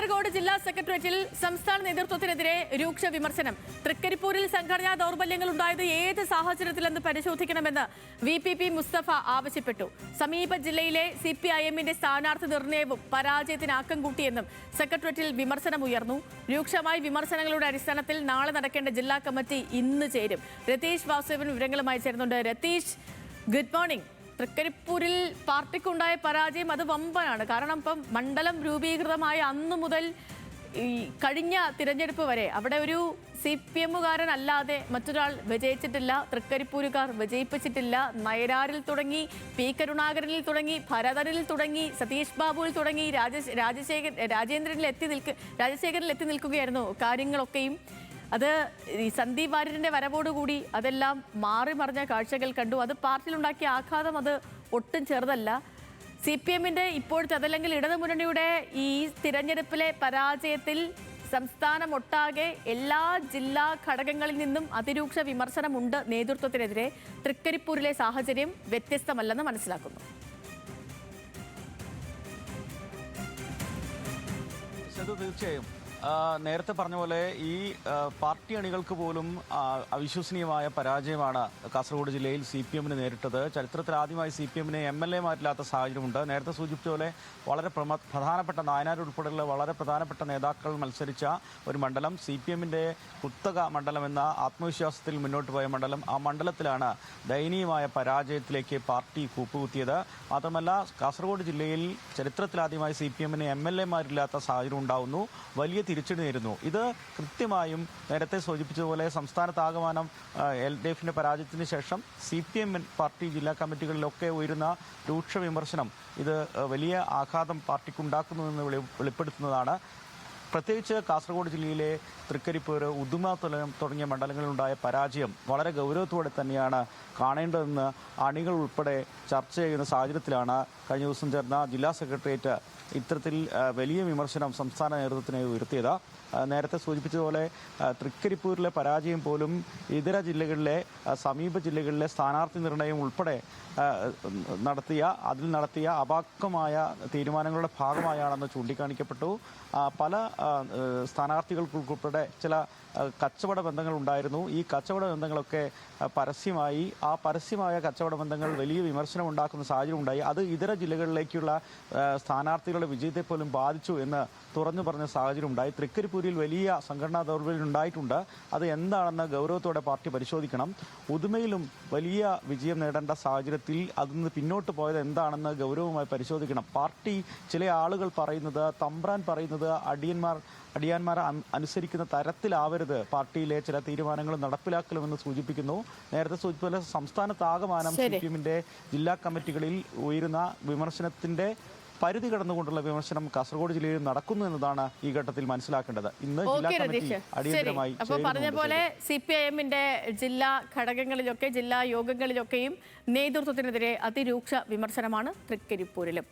കാസർഗോഡ് ജില്ലാ സെക്രട്ടേറിയറ്റിൽ സംസ്ഥാന നേതൃത്വത്തിനെതിരെ രൂക്ഷ വിമർശനം. തൃക്കരിപ്പൂരിൽ സംഘടനാ ദൗർബല്യങ്ങൾ ഉണ്ടായത് ഏത് സാഹചര്യത്തിലെന്ന് പരിശോധിക്കണമെന്ന് VPP മുസ്തഫ ആവശ്യപ്പെട്ടു. സമീപ ജില്ലയിലെ CPIMന്റെ സ്ഥാനാർത്ഥി നിർണയവും പരാജയത്തിന് ആക്കം കൂട്ടിയെന്നും സെക്രട്ടേറിയറ്റിൽ വിമർശനമുയർന്നു. രൂക്ഷമായ വിമർശനങ്ങളുടെ അടിസ്ഥാനത്തിൽ നാളെ നടക്കേണ്ട ജില്ലാ കമ്മിറ്റി ഇന്ന് ചേരും. രതീഷ് വാസുദേവൻ വിവരങ്ങളുമായി ചേരുന്നുണ്ട്. Ratheesh, good morning. തൃക്കരിപ്പൂരിൽ പാർട്ടിക്കുണ്ടായ പരാജയം അത് വമ്പനാണ്. കാരണം ഇപ്പം മണ്ഡലം രൂപീകൃതമായ അന്നു മുതൽ ഈ കഴിഞ്ഞ തിരഞ്ഞെടുപ്പ് വരെ അവിടെ ഒരു CPM-കാരനല്ലാതെ മറ്റൊരാൾ വിജയിച്ചിട്ടില്ല. തൃക്കരിപ്പൂരുകാർ വിജയിപ്പിച്ചിട്ടില്ല. നയരാരിൽ തുടങ്ങി, P. കരുണാകരനിൽ തുടങ്ങി, ഭരതനിൽ തുടങ്ങി, സതീഷ് ബാബുവിൽ തുടങ്ങി, രാജേന്ദ്രനിൽ എത്തി നിൽക്കുകയായിരുന്നു കാര്യങ്ങളൊക്കെയും. അത് ഈ സന്ദീപ് വാര്യരുടെ വരവോടുകൂടി അതെല്ലാം മാറി മറിഞ്ഞ കാഴ്ചകൾ കണ്ടു. അത് പാർട്ടിയിലുണ്ടാക്കിയ ആഘാതം അത് ഒട്ടും ചെറുതല്ല. CPM-ന്റെ ഇപ്പോഴത്തെ അതല്ലെങ്കിൽ ഇടതുമുന്നണിയുടെ ഈ തിരഞ്ഞെടുപ്പിലെ പരാജയത്തിൽ സംസ്ഥാനമൊട്ടാകെ എല്ലാ ജില്ലാ ഘടകങ്ങളിൽ നിന്നും അതിരൂക്ഷ വിമർശനമുണ്ട് നേതൃത്വത്തിനെതിരെ. തൃക്കരിപ്പൂരിലെ സാഹചര്യം വ്യത്യസ്തമല്ലെന്ന് മനസ്സിലാക്കുന്നു. തീർച്ചയായും നേരത്തെ പറഞ്ഞ പോലെ ഈ പാർട്ടി അണികൾക്ക് പോലും അവിശ്വസനീയമായ പരാജയമാണ് കാസർഗോഡ് ജില്ലയിൽ CPM-ന് നേരിട്ടത്. ചരിത്രത്തിൽ ആദ്യമായി CPM-ന് MLA-മാരില്ലാത്ത സാഹചര്യമുണ്ട്. നേരത്തെ സൂചിപ്പിച്ച പോലെ വളരെ പ്രധാനപ്പെട്ട നായനാർ ഉൾപ്പെടെയുള്ള വളരെ പ്രധാനപ്പെട്ട നേതാക്കൾ മത്സരിച്ച ഒരു മണ്ഡലം, CPM-ന്റെ കുത്തക മണ്ഡലം എന്ന ആത്മവിശ്വാസത്തിൽ മുന്നോട്ട് പോയ മണ്ഡലം, ആ മണ്ഡലത്തിലാണ് ദയനീയമായ പരാജയത്തിലേക്ക് പാർട്ടി കൂപ്പുകുത്തിയത്. മാത്രമല്ല കാസർഗോഡ് ജില്ലയിൽ ചരിത്രത്തിലാദ്യമായി CPM-ന് MLA-മാരില്ലാത്ത സാഹചര്യം ഉണ്ടാവുന്നു. വലിയ തിരിച്ചടി നേരുന്നു. ഇത് കൃത്യമായും നേരത്തെ സൂചിപ്പിച്ചതുപോലെ സംസ്ഥാനത്താകമാനം LDF-ന്റെ പരാജയത്തിന് ശേഷം CPM പാർട്ടി ജില്ലാ കമ്മിറ്റികളിലൊക്കെ ഉയരുന്ന രൂക്ഷ വിമർശനം ഇത് വലിയ ആഘാതം പാർട്ടിക്കുണ്ടാക്കുന്നുവെന്ന് വെളിപ്പെടുത്തുന്നതാണ്. പ്രത്യേകിച്ച് കാസർഗോഡ് ജില്ലയിലെ തൃക്കരിപ്പൂർ, ഉദുമ തുടങ്ങിയ മണ്ഡലങ്ങളിലുണ്ടായ പരാജയം വളരെ ഗൗരവത്തോടെ തന്നെയാണ് കാണേണ്ടതെന്ന് അണികൾ ഉൾപ്പെടെ ചർച്ച ചെയ്യുന്ന സാഹചര്യത്തിലാണ് കഴിഞ്ഞ ദിവസം ചേർന്ന ജില്ലാ സെക്രട്ടേറിയറ്റ് ഇത്തരത്തിൽ വലിയ വിമർശനം സംസ്ഥാന നേതൃത്വത്തിനെ ഉയർത്തിയത്. നേരത്തെ സൂചിപ്പിച്ചതുപോലെ തൃക്കരിപ്പൂരിലെ പരാജയം പോലും ഇതര ജില്ലകളിലെ സമീപ ജില്ലകളിലെ സ്ഥാനാർത്ഥി നിർണയം ഉൾപ്പെടെ നടത്തിയ അപാകമായ തീരുമാനങ്ങളുടെ ഭാഗമായാണെന്ന് ചൂണ്ടിക്കാണിക്കപ്പെട്ടു. പല സ്ഥാനാർത്ഥികൾക്കുൾപ്പെടെ ചില കച്ചവട ബന്ധങ്ങൾ ഉണ്ടായിരുന്നു. ഈ കച്ചവട ബന്ധങ്ങളൊക്കെ പരസ്യമായി, ആ പരസ്യമായ കച്ചവട ബന്ധങ്ങൾ വലിയ വിമർശനം ഉണ്ടാക്കുന്ന സാഹചര്യം ഉണ്ടായി. അത് ഇതര ജില്ലകളിലേക്കുള്ള സ്ഥാനാർത്ഥികളുടെ വിജയത്തെ പോലും ബാധിച്ചു എന്ന് തുറന്നു പറഞ്ഞ സാഹചര്യം ഉണ്ടായി. തൃക്കരിപ്പൂരിൽ വലിയ സംഘടനാ ദൗർബല്യം ഉണ്ടായിട്ടുണ്ട്. അത് എന്താണെന്ന് ഗൗരവത്തോടെ പാർട്ടി പരിശോധിക്കണം. ഉദുമയിലും വലിയ വിജയം നേടേണ്ട സാഹചര്യത്തിൽ അതിൽ നിന്ന് പിന്നോട്ട് പോയത് എന്താണെന്ന് ഗൗരവമായി പരിശോധിക്കണം. പാർട്ടി ചില ആളുകൾ പറയുന്നത്, തമ്പ്രാൻ പറയുന്നത് അടിയാന്മാർ അനുസരിക്കുന്ന തരത്തിലാവരുത് പാർട്ടിയിലെ ചില തീരുമാനങ്ങൾ നടപ്പിലാക്കലുമെന്ന് സൂചിപ്പിക്കുന്നു. നേരത്തെ സൂചിപ്പിച്ച സംസ്ഥാനത്താകമാനം CPM-ന്റെ ജില്ലാ കമ്മിറ്റികളിൽ ഉയരുന്ന വിമർശനത്തിന്റെ പരിധി കടന്നുകൊണ്ടുള്ള വിമർശനം കാസർഗോഡ് ജില്ലയിൽ നടക്കുന്നു എന്നതാണ് ഈ ഘട്ടത്തിൽ മനസ്സിലാക്കേണ്ടത്. ഇന്ന് ജില്ലാ കമ്മിറ്റി അടിയന്തരമായി പറഞ്ഞ പോലെ CPIM-ന്റെ ജില്ലാ ഘടകങ്ങളിലൊക്കെ ജില്ലാ യോഗങ്ങളിലൊക്കെയും നേതൃത്വത്തിനെതിരെ അതിരൂക്ഷ വിമർശനമാണ് തൃക്കരിപ്പൂരിലും.